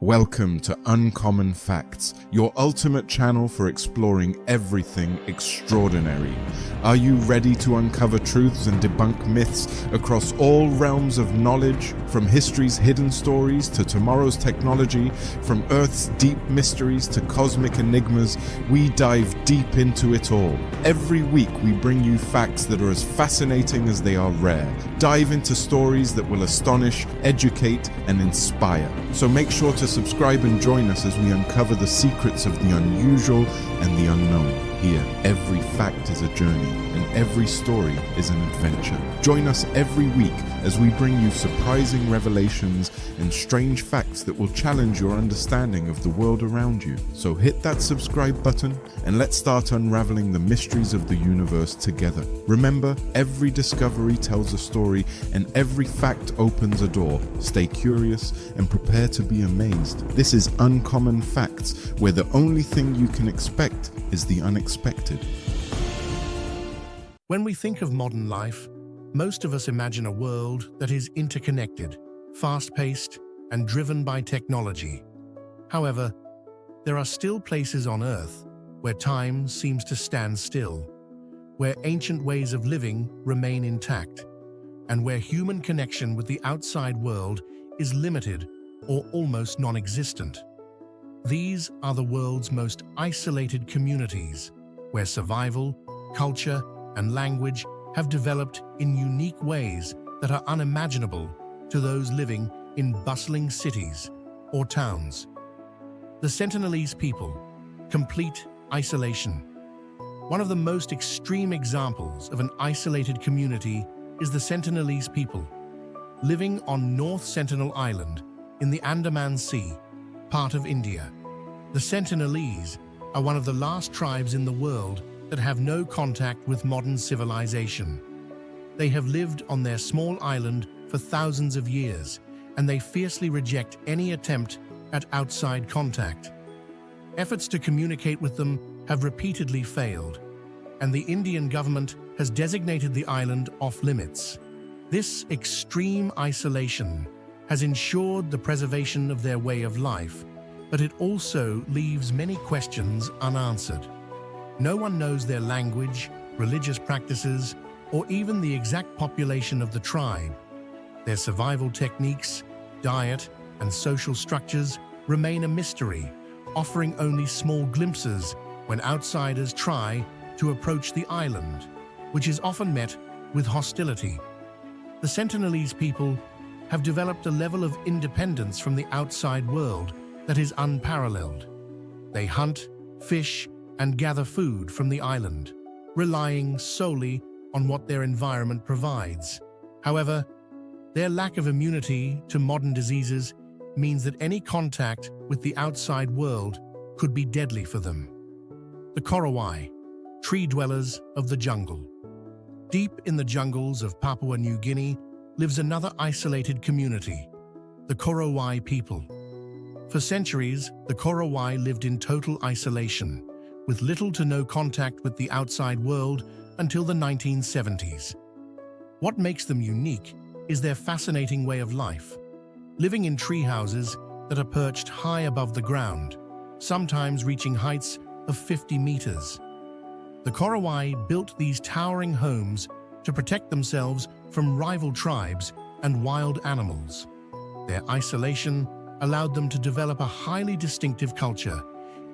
Welcome to Uncommon Facts, your ultimate channel for exploring everything extraordinary. Are you ready to uncover truths and debunk myths across all realms of knowledge, from history's hidden stories to tomorrow's technology, from Earth's deep mysteries to cosmic enigmas? We dive deep into it all. Every week we bring you facts that are as fascinating as they are rare. Dive into stories that will astonish, educate, and inspire. So make sure to subscribe and join us as we uncover the secrets of the unusual and the unknown. Here, every fact is a journey, and every story is an adventure. Join us every week as we bring you surprising revelations and strange facts that will challenge your understanding of the world around you. So hit that subscribe button and let's start unraveling the mysteries of the universe together. Remember, every discovery tells a story and every fact opens a door. Stay curious and prepare to be amazed. This is Uncommon Facts, where the only thing you can expect is the unexpected. When we think of modern life, most of us imagine a world that is interconnected, fast-paced, and driven by technology. However, there are still places on Earth where time seems to stand still, where ancient ways of living remain intact, and where human connection with the outside world is limited or almost non-existent. These are the world's most isolated communities, where survival, culture, and language have developed in unique ways that are unimaginable to those living in bustling cities or towns. The Sentinelese people, complete isolation. One of the most extreme examples of an isolated community is the Sentinelese people, living on North Sentinel Island in the Andaman Sea, part of India. The Sentinelese are one of the last tribes in the world that have no contact with modern civilization. They have lived on their small island for thousands of years, and they fiercely reject any attempt at outside contact. Efforts to communicate with them have repeatedly failed, and the Indian government has designated the island off-limits. This extreme isolation has ensured the preservation of their way of life, but it also leaves many questions unanswered. No one knows their language, religious practices, or even the exact population of the tribe. Their survival techniques, diet, and social structures remain a mystery, offering only small glimpses when outsiders try to approach the island, which is often met with hostility. The Sentinelese people have developed a level of independence from the outside world that is unparalleled. They hunt, fish, and gather food from the island, relying solely on what their environment provides. However, their lack of immunity to modern diseases means that any contact with the outside world could be deadly for them. The Korowai, tree dwellers of the jungle. Deep in the jungles of Papua New Guinea lives another isolated community, the Korowai people. For centuries, the Korowai lived in total isolation, with little to no contact with the outside world until the 1970s. What makes them unique is their fascinating way of life, living in tree houses that are perched high above the ground, sometimes reaching heights of 50 meters. The Korowai built these towering homes to protect themselves from rival tribes and wild animals. Their isolation allowed them to develop a highly distinctive culture,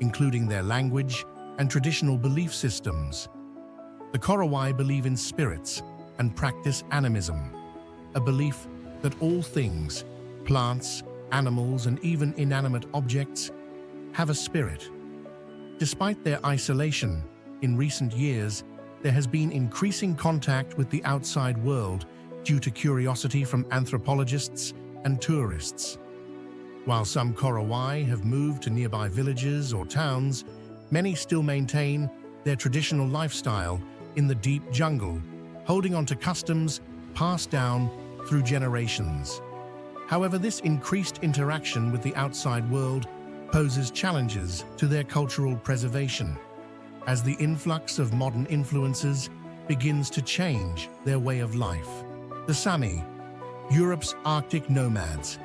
including their language and traditional belief systems. The Korowai believe in spirits and practice animism, a belief that all things, plants, animals, and even inanimate objects, have a spirit. Despite their isolation, in recent years, there has been increasing contact with the outside world due to curiosity from anthropologists and tourists. While some Korowai have moved to nearby villages or towns, many still maintain their traditional lifestyle in the deep jungle, holding on to customs passed down through generations. However, this increased interaction with the outside world poses challenges to their cultural preservation, as the influx of modern influences begins to change their way of life. The Sami, Europe's Arctic nomads.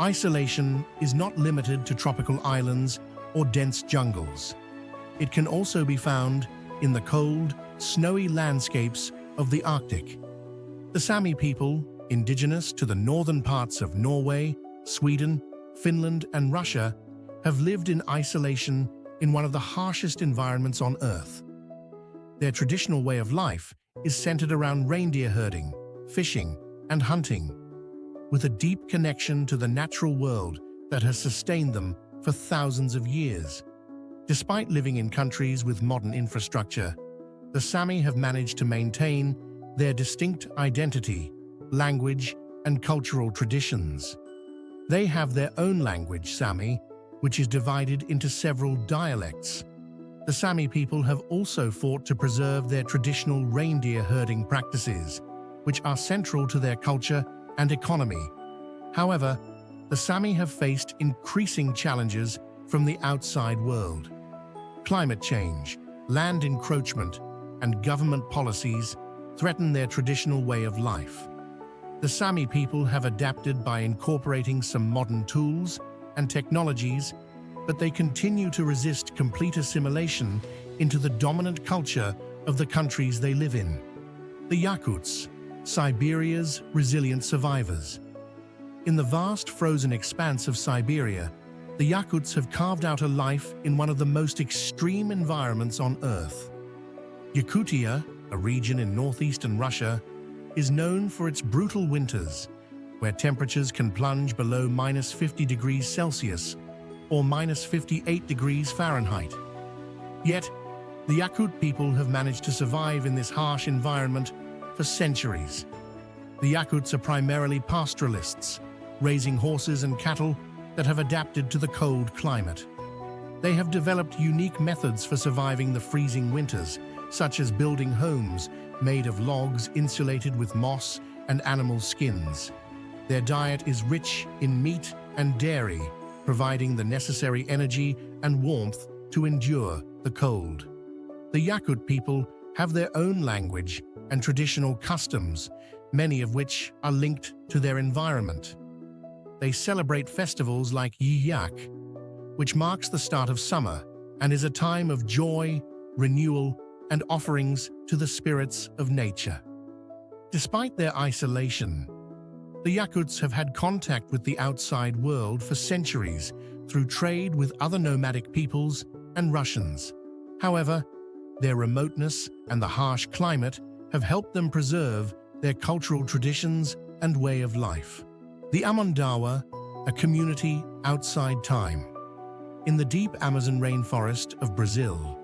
Isolation is not limited to tropical islands or dense jungles. It can also be found in the cold, snowy landscapes of the Arctic. The Sami people, indigenous to the northern parts of Norway, Sweden, Finland, and Russia, have lived in isolation in one of the harshest environments on Earth. Their traditional way of life is centered around reindeer herding, fishing, and hunting, with a deep connection to the natural world that has sustained them for thousands of years. Despite living in countries with modern infrastructure, the Sami have managed to maintain their distinct identity, language, and cultural traditions. They have their own language, Sami, which is divided into several dialects. The Sami people have also fought to preserve their traditional reindeer herding practices, which are central to their culture and economy. However, the Sami have faced increasing challenges from the outside world. Climate change, land encroachment, and government policies threaten their traditional way of life. The Sami people have adapted by incorporating some modern tools and technologies, but they continue to resist complete assimilation into the dominant culture of the countries they live in. The Yakuts, Siberia's resilient survivors. In the vast frozen expanse of Siberia, the Yakuts have carved out a life in one of the most extreme environments on Earth. Yakutia, a region in northeastern Russia, is known for its brutal winters, where temperatures can plunge below -50 degrees Celsius or -58 degrees Fahrenheit. Yet, the Yakut people have managed to survive in this harsh environment for centuries. The Yakuts are primarily pastoralists, raising horses and cattle that have adapted to the cold climate. They have developed unique methods for surviving the freezing winters, such as building homes made of logs insulated with moss and animal skins. Their diet is rich in meat and dairy, providing the necessary energy and warmth to endure the cold. The Yakut people have their own language and traditional customs, many of which are linked to their environment. They celebrate festivals like Yiyak, which marks the start of summer and is a time of joy, renewal, and offerings to the spirits of nature. Despite their isolation, the Yakuts have had contact with the outside world for centuries through trade with other nomadic peoples and Russians. However, their remoteness and the harsh climate have helped them preserve their cultural traditions and way of life. The Amondawa, a community outside time. In the deep Amazon rainforest of Brazil,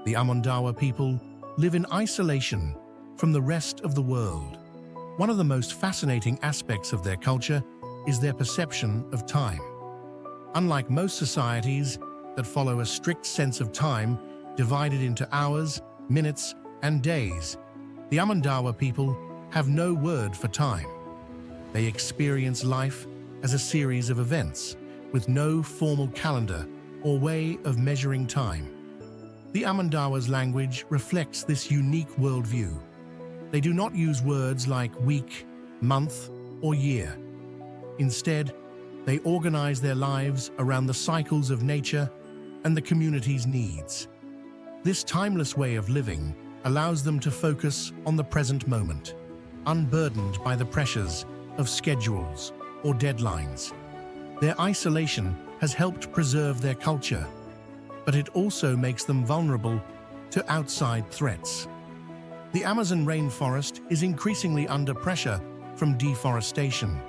the Amondawa people live in isolation from the rest of the world. One of the most fascinating aspects of their culture is their perception of time. Unlike most societies that follow a strict sense of time divided into hours, minutes, and days, the Amondawa people have no word for time. They experience life as a series of events, with no formal calendar or way of measuring time. The Amondawa's language reflects this unique worldview. They do not use words like week, month, or year. Instead, they organize their lives around the cycles of nature and the community's needs. This timeless way of living allows them to focus on the present moment, unburdened by the pressures of schedules or deadlines. Their isolation has helped preserve their culture, but it also makes them vulnerable to outside threats. The Amazon rainforest is increasingly under pressure from deforestation,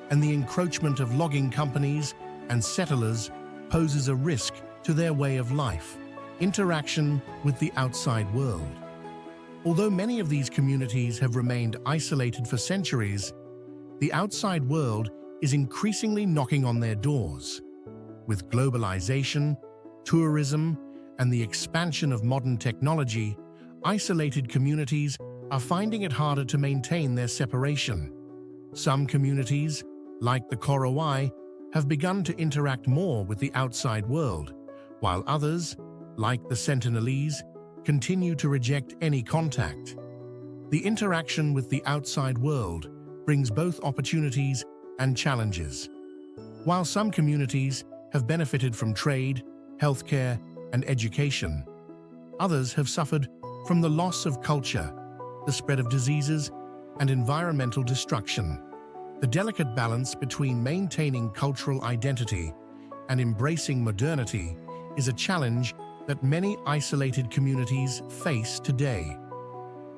and the encroachment of logging companies and settlers poses a risk to their way of life, interaction with the outside world. Although many of these communities have remained isolated for centuries, the outside world is increasingly knocking on their doors. With globalization, tourism, and the expansion of modern technology, isolated communities are finding it harder to maintain their separation. Some communities, like the Korowai, have begun to interact more with the outside world, while others, like the Sentinelese, continue to reject any contact. The interaction with the outside world brings both opportunities and challenges. While some communities have benefited from trade, healthcare, and education, others have suffered from the loss of culture, the spread of diseases, and environmental destruction. The delicate balance between maintaining cultural identity and embracing modernity is a challenge that many isolated communities face today.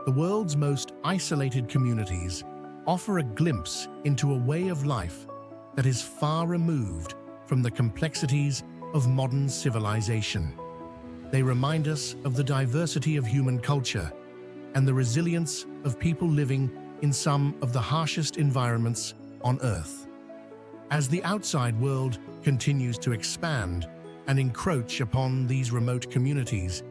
The world's most isolated communities offer a glimpse into a way of life that is far removed from the complexities of modern civilization. They remind us of the diversity of human culture and the resilience of people living in some of the harshest environments on Earth. As the outside world continues to expand and encroach upon these remote communities,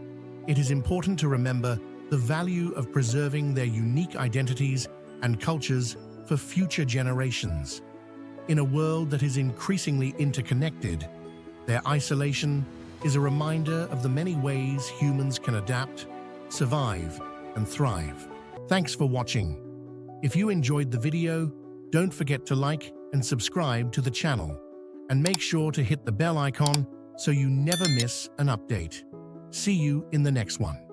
it is important to remember the value of preserving their unique identities and cultures for future generations. In a world that is increasingly interconnected, their isolation is a reminder of the many ways humans can adapt, survive, and thrive. Thanks for watching. If you enjoyed the video, don't forget to like and subscribe to the channel, and make sure to hit the bell icon so you never miss an update. See you in the next one.